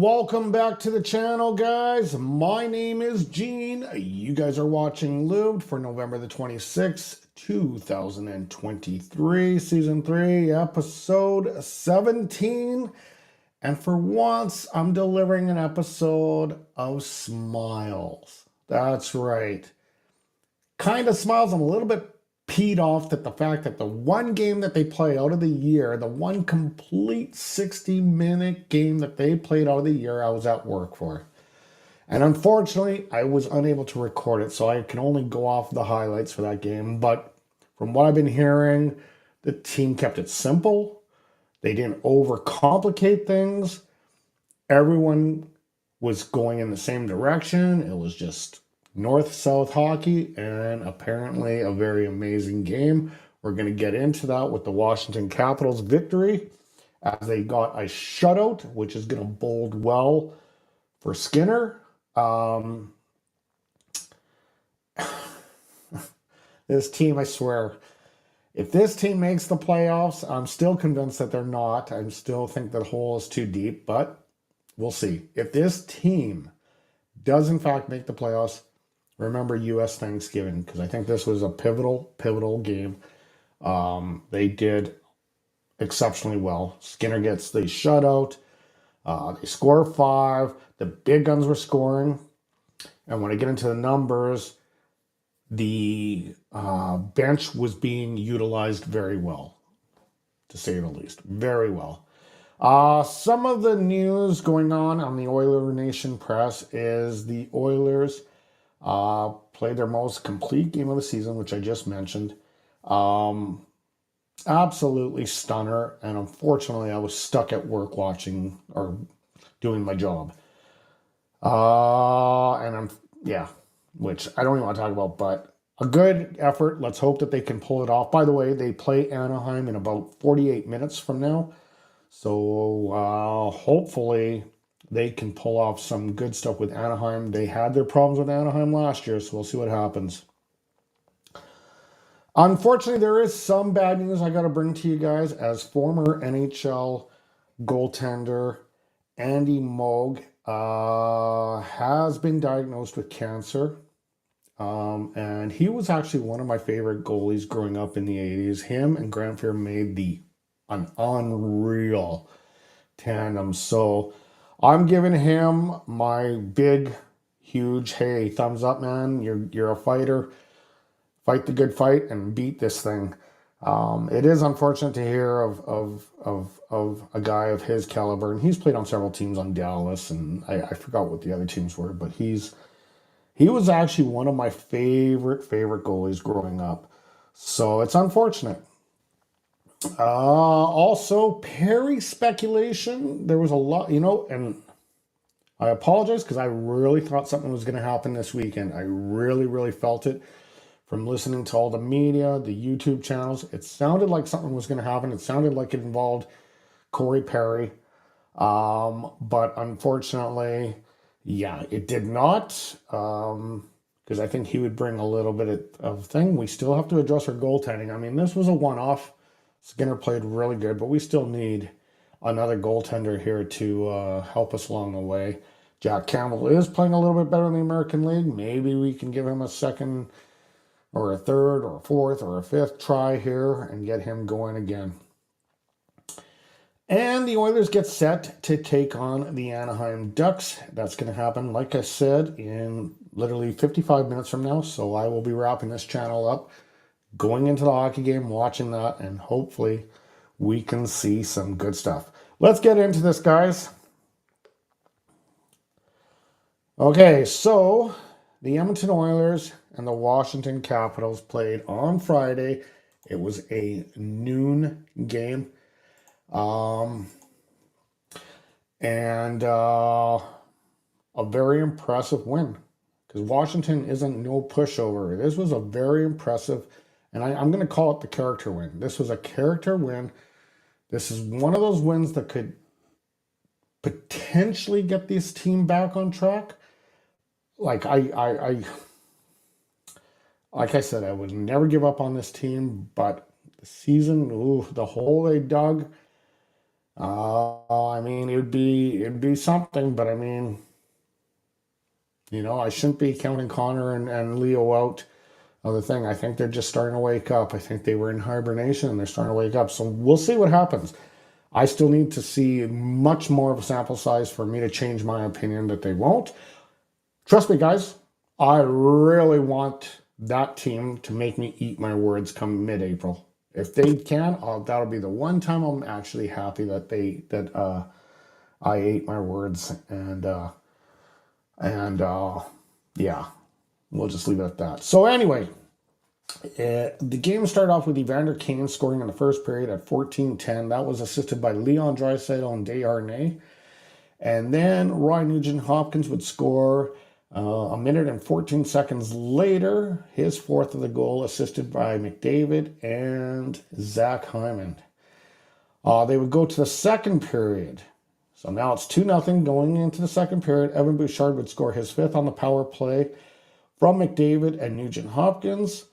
Welcome back to the channel, guys. My name is Gene. You guys are watching Lubed for November the 26th, 2023, Season 3, Episode 17. And for once, I'm delivering an episode of smiles. That's right. Kind of smiles. I'm a little bit peed off at the fact that the one game that they play out of the year, the one complete 60-minute game that they played out of the year, I was at work for. And unfortunately, I was unable to record it, so I can only go off the highlights for that game. But from what I've been hearing, the team kept it simple. They didn't overcomplicate things. Everyone was going in the same direction. It was just north-south hockey, and apparently a very amazing game. We're going to get into that with the Washington Capitals victory as they got a shutout, which is going to bode well for Skinner. This team, I swear, if this team makes the playoffs, I'm still convinced that they're not. I still think the hole is too deep, but we'll see. If this team does in fact make the playoffs, remember U.S Thanksgiving, because I think this was a pivotal game. They did exceptionally well. Skinner gets the shutout. They score 5. The big guns were scoring. And when I get into the numbers, the bench was being utilized very well, to say the least. Very well. Some of the news going on the Oiler Nation press is the Oilers played their most complete game of the season, which I just mentioned. Absolutely stunner. And unfortunately, I was stuck at work watching or doing my job. Which I don't even want to talk about, but a good effort. Let's hope that they can pull it off. By the way, they play Anaheim in about 48 minutes from now. So hopefully they can pull off some good stuff with Anaheim. They had their problems with Anaheim last year, so we'll see what happens. Unfortunately, there is some bad news I got to bring to you guys. As former NHL goaltender Andy Moog has been diagnosed with cancer. And he was actually one of my favorite goalies growing up in the 80s. Him and Grant Fuhr made an unreal tandem. So I'm giving him my big, huge, hey, thumbs up, man. You're a fighter. Fight the good fight and beat this thing. It is unfortunate to hear of a guy of his caliber, and he's played on several teams on Dallas, and I forgot what the other teams were, but he was actually one of my favorite goalies growing up. So it's unfortunate. Also, Perry speculation. There was a lot, and I apologize because I really thought something was going to happen this weekend. I really felt it from listening to all the media, the YouTube channels. It sounded like something was going to happen. It sounded like it involved Corey Perry. But unfortunately, yeah, it did not. Because I think he would bring a little bit of thing. We still have to address our goaltending. I mean, this was a one-off. Skinner played really good, but we still need another goaltender here to help us along the way. Jack Campbell is playing a little bit better in the American League. Maybe we can give him a second or a third or a fourth or a fifth try here and get him going again. And the Oilers get set to take on the Anaheim Ducks. That's going to happen, like I said, in literally 55 minutes from now. So I will be wrapping this channel up, going into the hockey game, watching that, and hopefully we can see some good stuff. Let's get into this, guys. Okay, so the Edmonton Oilers and the Washington Capitals played on Friday. It was a noon game. And a very impressive win, because Washington isn't no pushover. This was a very impressive, and I'm going to call it the character win. This was a character win. This is one of those wins that could potentially get this team back on track. Like I said, I would never give up on this team, but the season, the hole they dug, I mean, it'd be something, but I mean, I shouldn't be counting Connor and Leo out of the thing. I think they're just starting to wake up. I think they were in hibernation and they're starting to wake up. So we'll see what happens. I still need to see much more of a sample size for me to change my opinion that they won't. Trust me, guys, I really want that team to make me eat my words come mid-April. If they can, that'll be the one time I'm actually happy that I ate my words and yeah, we'll just leave it at that. So anyway, the game started off with Evander Kane scoring in the first period at 14-10. That was assisted by Leon Draisaitl and Desharnais. And then Roy Nugent-Hopkins would score a minute and 14 seconds later, his fourth of the goal, assisted by McDavid and Zach Hyman. They would go to the second period. So now it's 2-0 going into the second period. Evan Bouchard would score his fifth on the power play from McDavid and Nugent-Hopkins.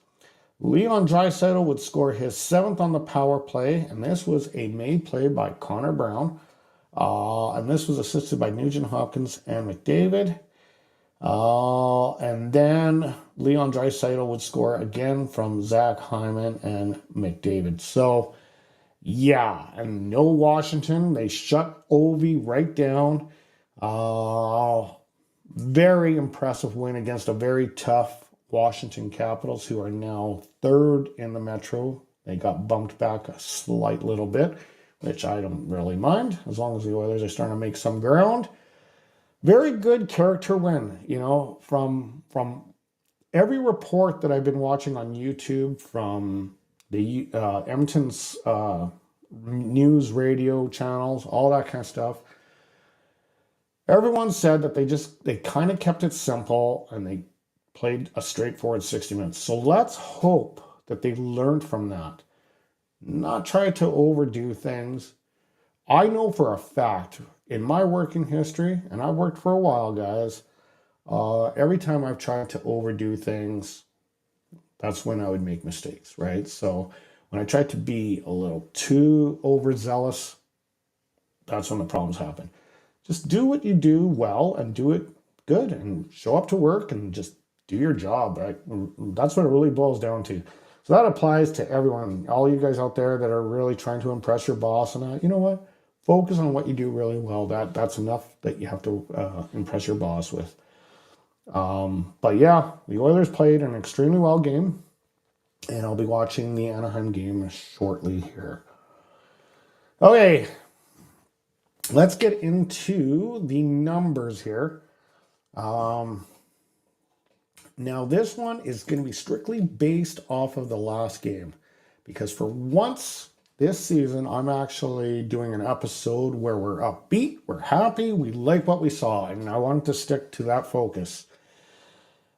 Leon Draisaitl would score his seventh on the power play, and this was a made play by Connor Brown. And this was assisted by Nugent-Hopkins and McDavid. And then Leon Draisaitl would score again from Zach Hyman and McDavid. So, yeah, and no Washington. They shut Ovi right down. Very impressive win against a very tough Washington Capitals, who are now third in the Metro. They got bumped back a slight little bit, which I don't really mind, as long as the Oilers are starting to make some ground. Very good character win, from every report that I've been watching on YouTube, from the Edmonton's news radio channels, all that kind of stuff. Everyone said that they kind of kept it simple and they played a straightforward 60 minutes. So let's hope that they learned from that. Not try to overdo things. I know for a fact, in my working history, and I've worked for a while, guys, every time I've tried to overdo things, that's when I would make mistakes, right? So when I tried to be a little too overzealous, that's when the problems happen. Just do what you do well and do it good and show up to work and just do your job, right? That's what it really boils down to. So that applies to everyone, all you guys out there that are really trying to impress your boss. And you know what? Focus on what you do really well. That's enough that you have to impress your boss with. But yeah, the Oilers played an extremely well game. And I'll be watching the Anaheim game shortly here. Okay, let's get into the numbers here. Now, this one is going to be strictly based off of the last game, because for once this season, I'm actually doing an episode where we're upbeat, we're happy, we like what we saw, and I wanted to stick to that focus.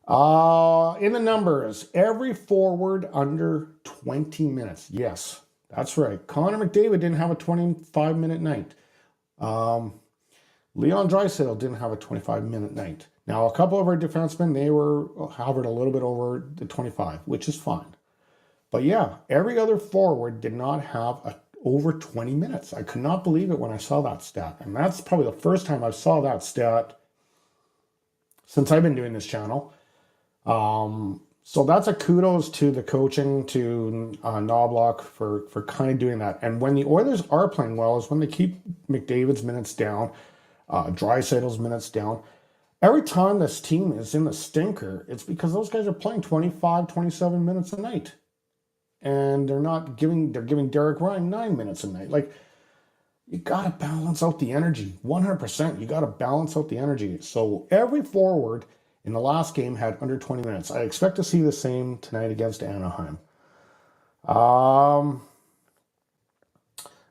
In the numbers, every forward under 20 minutes. Yes, that's right. Connor McDavid didn't have a 25-minute night. Leon Draisaitl didn't have a 25-minute night. Now, a couple of our defensemen, they were hovered a little bit over the 25, which is fine. But yeah, every other forward did not have over 20 minutes. I could not believe it when I saw that stat. And that's probably the first time I saw that stat since I've been doing this channel. So that's a kudos to the coaching, to Knobloch for kind of doing that. And when the Oilers are playing well is when they keep McDavid's minutes down, Draisaitl's minutes down. Every time this team is in the stinker, it's because those guys are playing 25, 27 minutes a night. And they're giving Derek Ryan 9 minutes a night. Like, you got to balance out the energy. 100%, you got to balance out the energy. So every forward in the last game had under 20 minutes. I expect to see the same tonight against Anaheim.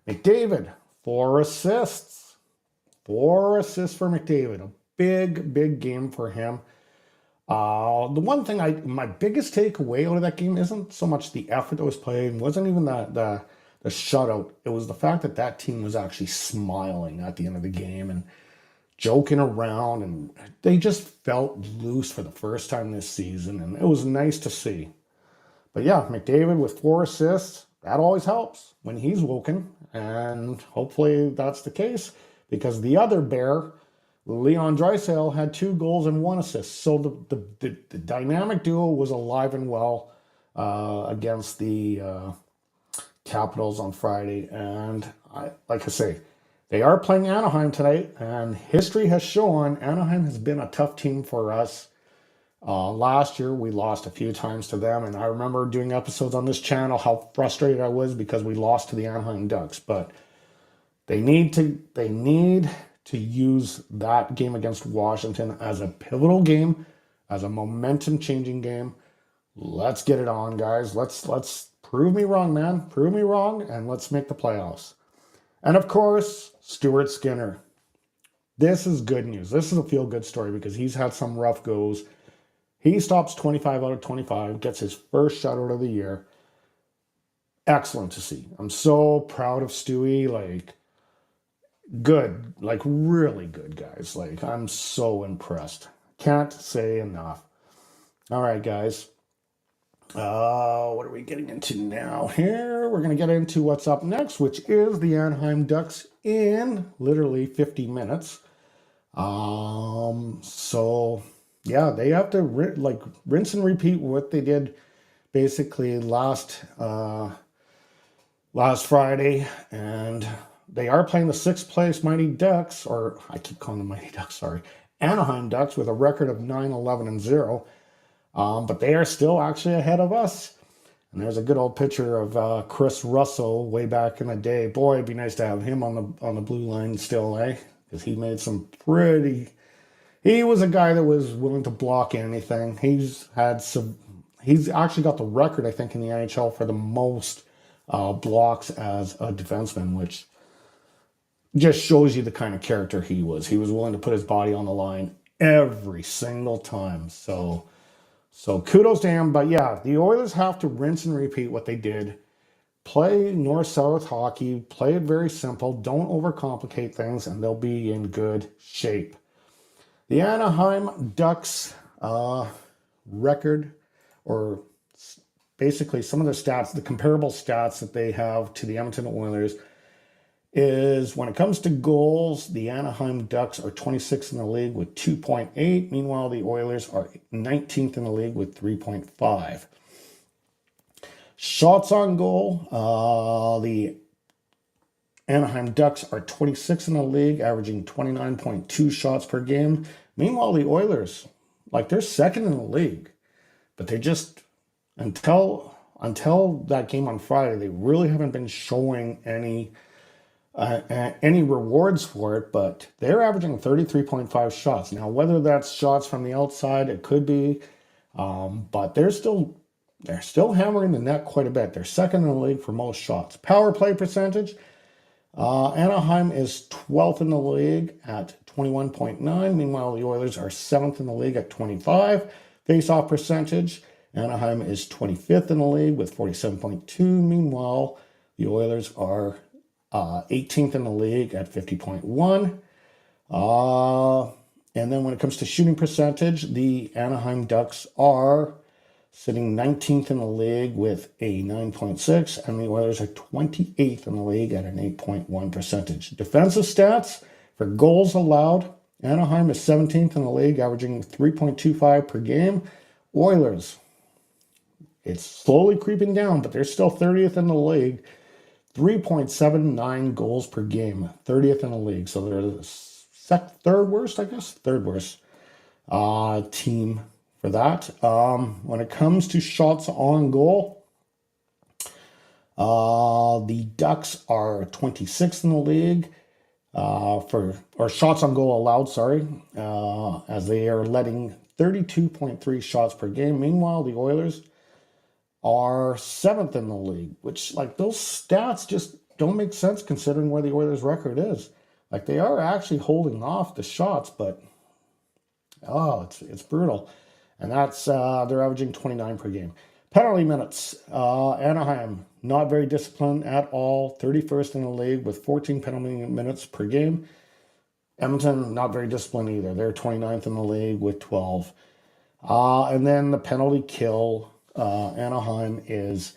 McDavid, 4 assists. 4 assists for McDavid. A big game for him. The one thing my biggest takeaway out of that game isn't so much the effort that was played, wasn't even the shutout. It was the fact that team was actually smiling at the end of the game and joking around, and they just felt loose for the first time this season, and it was nice to see. But yeah, McDavid with 4 assists, that always helps when he's woken. And hopefully that's the case because the other Bear, Leon Draisaitl, had 2 goals and 1 assist. So the dynamic duo was alive and well against the Capitals on Friday. And like I say, they are playing Anaheim tonight. And history has shown Anaheim has been a tough team for us. Last year, we lost a few times to them, and I remember doing episodes on this channel how frustrated I was because we lost to the Anaheim Ducks. But they need to use that game against Washington as a pivotal game, as a momentum-changing game. Let's get it on, guys. Let's prove me wrong, man. Prove me wrong, and let's make the playoffs. And of course, Stuart Skinner. This is good news. This is a feel-good story because he's had some rough goes. He stops 25 out of 25, gets his first shutout of the year. Excellent to see. I'm so proud of Stewie. Like, good. Like, really good, guys. Like, I'm so impressed. Can't say enough. All right, guys. What are we getting into now here? We're going to get into what's up next, which is the Anaheim Ducks in literally 50 minutes. So... yeah, they have to rinse and repeat what they did basically last Friday, and they are playing the 6th place Mighty Ducks, or I keep calling them Mighty Ducks, sorry, Anaheim Ducks with a record of 9-11-0, but they are still actually ahead of us. And there's a good old picture of Chris Russell way back in the day. Boy, it'd be nice to have him on the blue line still, eh? Because he made some pretty. He was a guy that was willing to block anything. He's actually got the record, I think, in the NHL for the most blocks as a defenseman, which just shows you the kind of character he was. He was willing to put his body on the line every single time. So kudos to him. But yeah, the Oilers have to rinse and repeat what they did. Play north-south hockey. Play it very simple. Don't overcomplicate things, and they'll be in good shape. The Anaheim Ducks record, or basically some of the stats, the comparable stats that they have to the Edmonton Oilers, is when it comes to goals, the Anaheim Ducks are 26th in the league with 2.8. Meanwhile, the Oilers are 19th in the league with 3.5. Shots on goal, the Anaheim Ducks are 26th in the league, averaging 29.2 shots per game. Meanwhile, the Oilers, they're second in the league. But they just, until that game on Friday, they really haven't been showing any rewards for it. But they're averaging 33.5 shots. Now, whether that's shots from the outside, it could be. But they're still hammering the net quite a bit. They're second in the league for most shots. Power play percentage. Anaheim is 12th in the league at 21.9. Meanwhile, the Oilers are 7th in the league at 25. Face-off percentage. Anaheim is 25th in the league with 47.2. Meanwhile, the Oilers are 18th in the league at 50.1. And then when it comes to shooting percentage, the Anaheim Ducks are sitting 19th in the league with a 9.6, and the Oilers are 28th in the league at an 8.1 percentage. Defensive stats for goals allowed, Anaheim is 17th in the league, averaging 3.25 per game. Oilers, it's slowly creeping down, but they're still 30th in the league, 3.79 goals per game, 30th in the league. So they're the third worst team for that. When it comes to shots on goal, the Ducks are 26th in the league or shots on goal allowed, as they are letting 32.3 shots per game. Meanwhile, the Oilers are 7th in the league, which those stats just don't make sense considering where the Oilers record is. They are actually holding off the shots, but it's brutal. And that's, they're averaging 29 per game. Penalty minutes. Anaheim, not very disciplined at all. 31st in the league with 14 penalty minutes per game. Edmonton, not very disciplined either. They're 29th in the league with 12. And then the penalty kill. Anaheim is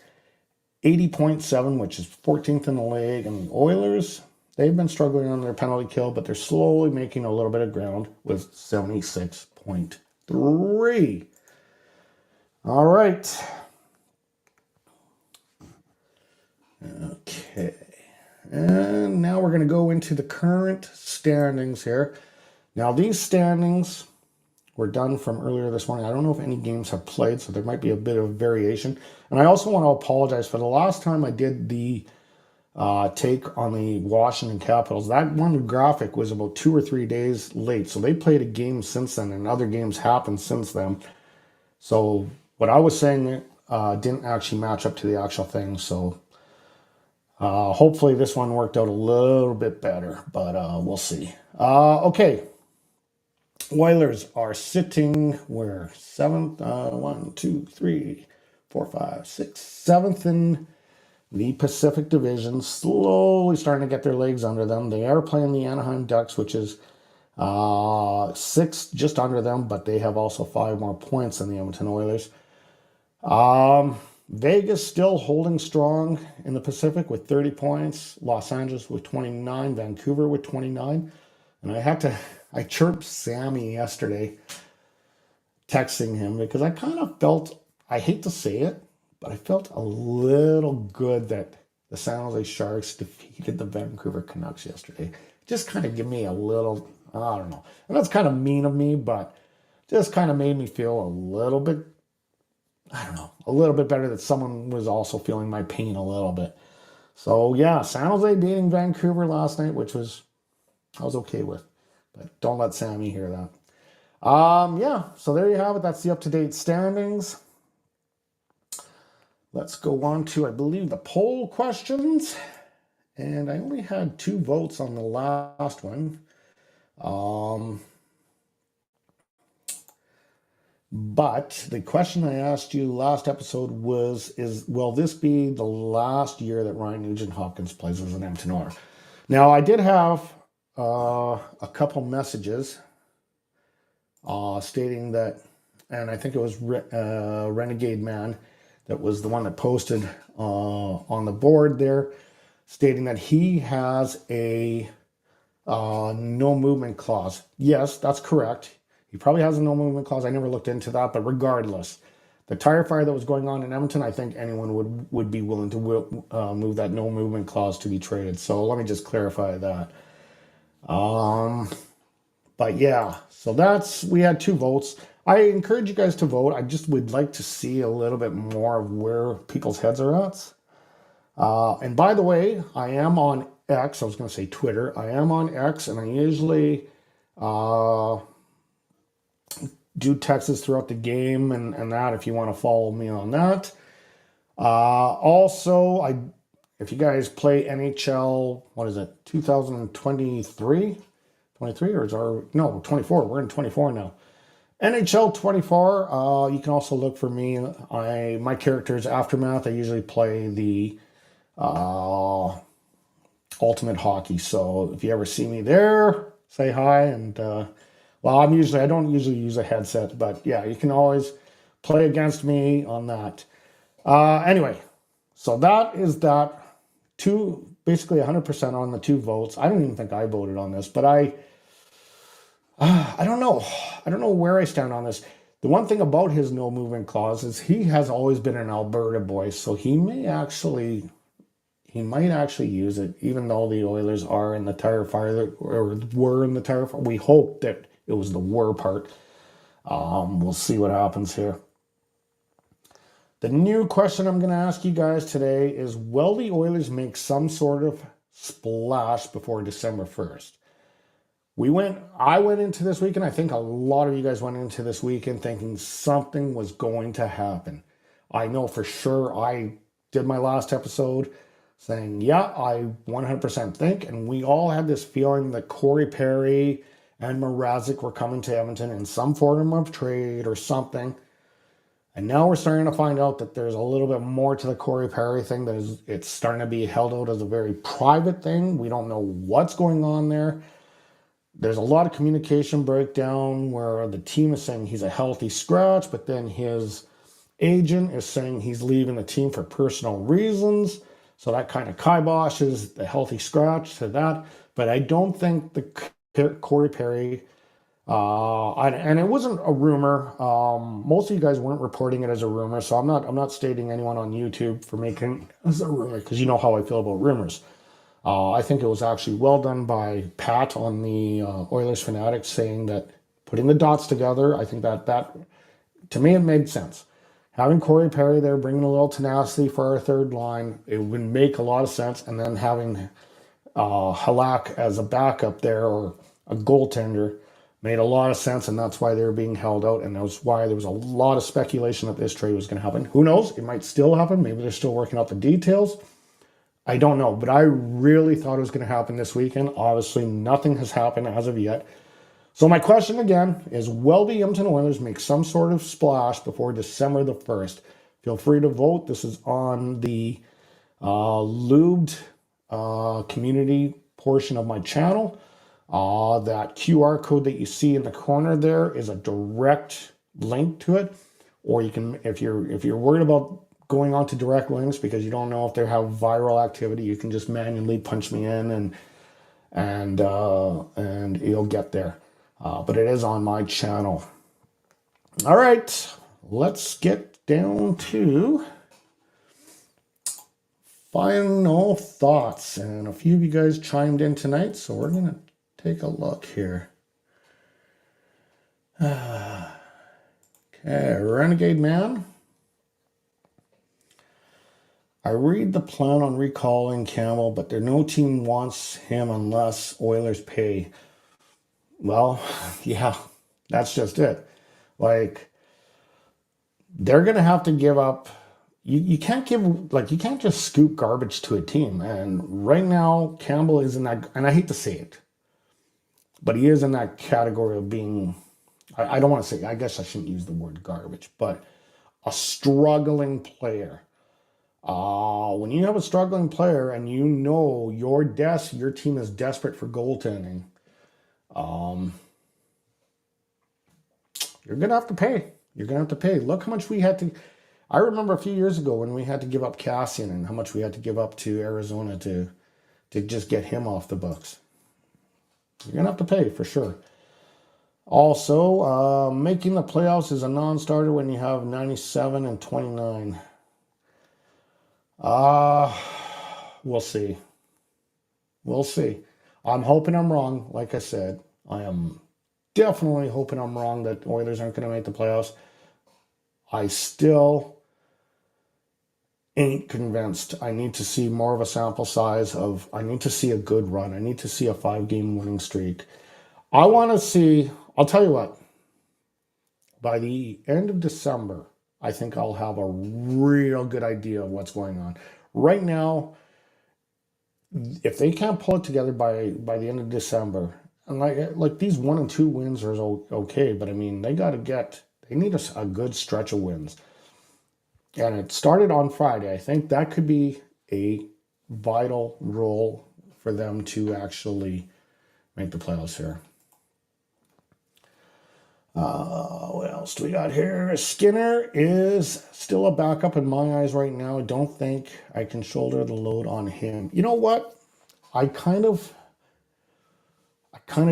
80.7, which is 14th in the league. And the Oilers, they've been struggling on their penalty kill, but they're slowly making a little bit of ground with 76.3. All right. Okay. And now we're going to go into the current standings here. Now, these standings were done from earlier this morning. I don't know if any games have played, so there might be a bit of variation. And I also want to apologize for the last time I did the take on the Washington Capitals. That one graphic was about 2 or 3 days late. So they played a game since then, and other games happened since then. So what I was saying didn't actually match up to the actual thing. So hopefully this one worked out a little bit better, but we'll see. Okay. Oilers are sitting where? Seventh, 1, 2, 3, 4, 5, 6, seventh in the Pacific Division, slowly starting to get their legs under them. They are playing the Anaheim Ducks, which is 6 just under them, but they have also 5 more points than the Edmonton Oilers. Vegas still holding strong in the Pacific with 30 points. Los Angeles with 29. Vancouver with 29. And I chirped Sammy yesterday, texting him, because I kind of felt, I hate to say it, but I felt a little good that the San Jose Sharks defeated the Vancouver Canucks yesterday. Just kind of give me a little, I don't know. And that's kind of mean of me, but just kind of made me feel a little bit, I don't know, a little bit better that someone was also feeling my pain a little bit. So yeah, San Jose beating Vancouver last night, which I was okay with. But don't let Sammy hear that. Yeah, so there you have it. That's the up-to-date standings. Let's go on to, I believe, the poll questions. And I only had 2 votes on the last one. But the question I asked you last episode was, will this be the last year that Ryan Nugent-Hopkins plays as an Edmonton Oiler? Now, I did have a couple messages stating that, and I think it was Renegade Man that was the one that posted on the board there, stating that he has a no movement clause. Yes, that's correct. He probably has a no movement clause. I never looked into that, but regardless, the tire fire that was going on in Edmonton, I think anyone would be willing to move that no movement clause to be traded. So let me just clarify that. But yeah, so we had 2 votes. I encourage you guys to vote. I just would like to see a little bit more of where people's heads are at. And by the way, I am on X. I was going to say Twitter. I am on X, and I usually do texts throughout the game and that, if you want to follow me on that. Also, if you guys play NHL, what is it, 2023? 23 or is our, no, 24. We're in 24 now. NHL 24, you can also look for me. My character is Aftermath. I usually play the Ultimate Hockey. So if you ever see me there, say hi. And well, I don't usually use a headset, but yeah, you can always play against me on that. Anyway, so that is that. Basically 100% on the 2 votes. I don't even think I voted on this, but I don't know. I don't know where I stand on this. The one thing about his no movement clause is he has always been an Alberta boy, so he might actually use it, even though the Oilers are in the tire fire, or were in the tire fire. We hope that it was the were part. We'll see what happens here. The new question I'm going to ask you guys today is, will the Oilers make some sort of splash before December 1st? I went into this weekend, I think a lot of you guys went into this weekend thinking something was going to happen. I know for sure I did my last episode saying, yeah, I 100% think, and we all had this feeling that Corey Perry and Mrazek were coming to Edmonton in some form of trade or something. And now we're starting to find out that there's a little bit more to the Corey Perry thing. It's starting to be held out as a very private thing. We don't know what's going on there. There's a lot of communication breakdown where the team is saying he's a healthy scratch, but then his agent is saying he's leaving the team for personal reasons. So that kind of kiboshes the healthy scratch to that. But I don't think the Corey Perry, and it wasn't a rumor. Most of you guys weren't reporting it as a rumor, so I'm not stating anyone on YouTube for making it as a rumor, because you know how I feel about rumors. I think it was actually well done by Pat on the Oilers Fanatics, saying that, putting the dots together. I think that to me, it made sense. Having Corey Perry there, bringing a little tenacity for our third line, it would make a lot of sense. And then having Halak as a backup there, or a goaltender, made a lot of sense. And that's why they were being held out. And that was why there was a lot of speculation that this trade was going to happen. Who knows? It might still happen. Maybe they're still working out the details. I don't know. But I really thought it was going to happen this weekend. Obviously, nothing has happened as of yet. So my question again is, will the Edmonton Oilers make some sort of splash before December the 1st? Feel free to vote. This is on the Lubed community portion of my channel. That QR code that you see in the corner there is a direct link to it. Or you can, if you're worried about going on to direct links because you don't know if they have viral activity, you can just manually punch me in and you'll get there. But it is on my channel. All right, let's get down to final thoughts. And a few of you guys chimed in tonight, so we're going to take a look here. Okay, Renegade Man. I read the plan on recalling Campbell, but no team wants him unless Oilers pay. Well, yeah, that's just it. Like, they're going to have to give up. You can't you can't just scoop garbage to a team. And right now, Campbell is in that, and I hate to say it, but he is in that category of being, I don't want to say, I guess I shouldn't use the word garbage, but a struggling player. When you have a struggling player and you know your team is desperate for goaltending, you're going to have to pay. You're going to have to pay. Look how much we had to. I remember a few years ago when we had to give up Cassian and how much we had to give up to Arizona to just get him off the books. You're going to have to pay for sure. Also, making the playoffs is a non-starter when you have 97 and 29. We'll see. We'll see. I'm hoping I'm wrong. Like I said, I am definitely hoping I'm wrong that Oilers aren't going to make the playoffs. I still ain't convinced. I need to see more of a sample size I need to see a good run. I need to see a 5-game winning streak. I want to see, I'll tell you what, by the end of December, I think I'll have a real good idea of what's going on. Right now, if they can't pull it together by the end of December, and like these 1 and 2 wins are okay, but I mean, they need a good stretch of wins. And it started on Friday. I think that could be a vital role for them to actually make the playoffs here. What else do we got here? Skinner is still a backup in my eyes right now. I don't think I can shoulder the load on him. You know what? I kind of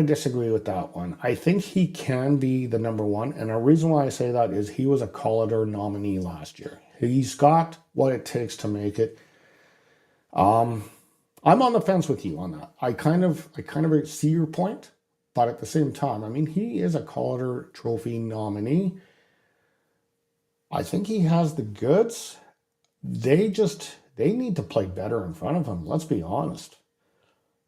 disagree with that one. I think he can be the number one. And the reason why I say that is he was a Calder nominee last year. He's got what it takes to make it. I'm on the fence with you on that. I kind of see your point, but at the same time, I mean, he is a Calder Trophy nominee. I think he has the goods. They need to play better in front of him. Let's be honest.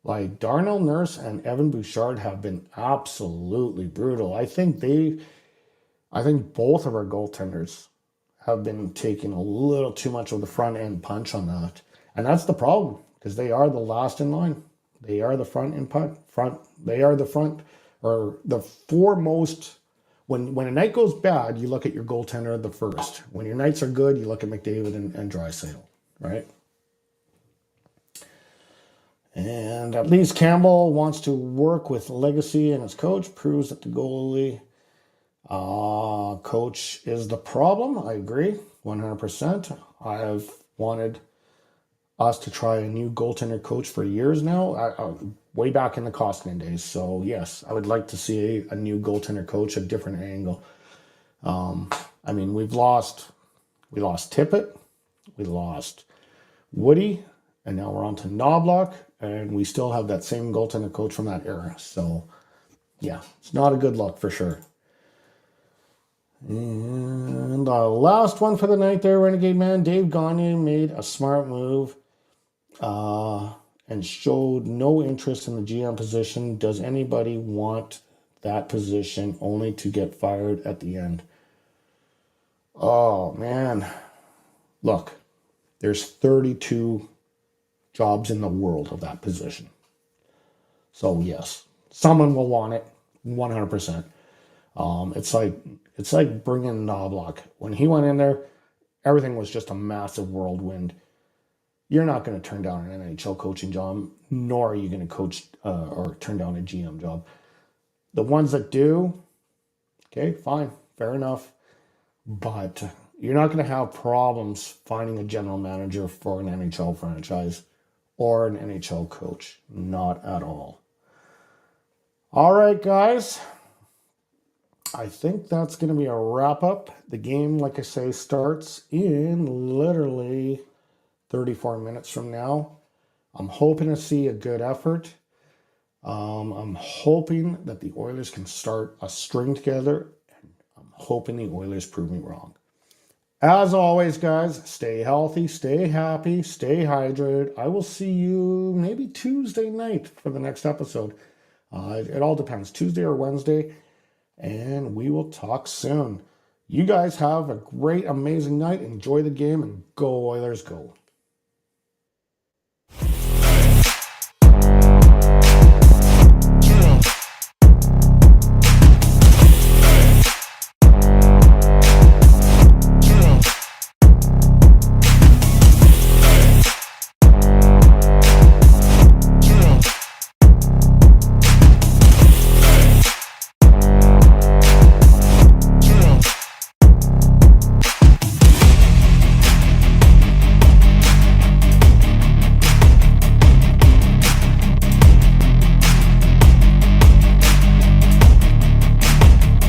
Like, Darnell Nurse and Evan Bouchard have been absolutely brutal. I think both of our goaltenders have been taking a little too much of the front end punch on that. And that's the problem, because they are the last in line. They are the they are the front, or the foremost. When a night goes bad, you look at your goaltender the first. When your nights are good, you look at McDavid and Draisaitl, right? And at least Campbell wants to work with legacy, and his coach proves that the goalie Coach is the problem. I agree 100%. I've wanted us to try a new goaltender coach for years now, way back in the Koskinen days. So yes, I would like to see a new goaltender coach, a different angle. I mean, we lost Tippett, we lost Woody, and now we're on to Knobloch, and we still have that same goaltender coach from that era. So yeah, it's not a good look for sure. And the last one for the night there, Renegade Man, Dave Gagne made a smart move and showed no interest in the GM position. Does anybody want that position only to get fired at the end? Oh, man. Look, there's 32 jobs in the world of that position. So, yes, someone will want it, 100%. It's like bringing Knobloch. When he went in there, everything was just a massive whirlwind. You're not going to turn down an NHL coaching job, nor are you going to coach or turn down a GM job. The ones that do, okay, fine, fair enough. But you're not going to have problems finding a general manager for an NHL franchise or an NHL coach. Not at all. All right, guys. I think that's going to be a wrap up. The game, like I say, starts in literally 34 minutes from now. I'm hoping to see a good effort. I'm hoping that the Oilers can start a string together. And I'm hoping the Oilers prove me wrong. As always, guys, stay healthy, stay happy, stay hydrated. I will see you maybe Tuesday night for the next episode. It all depends, Tuesday or Wednesday. And we will talk soon. You guys have a great, amazing night. Enjoy the game and go Oilers, go.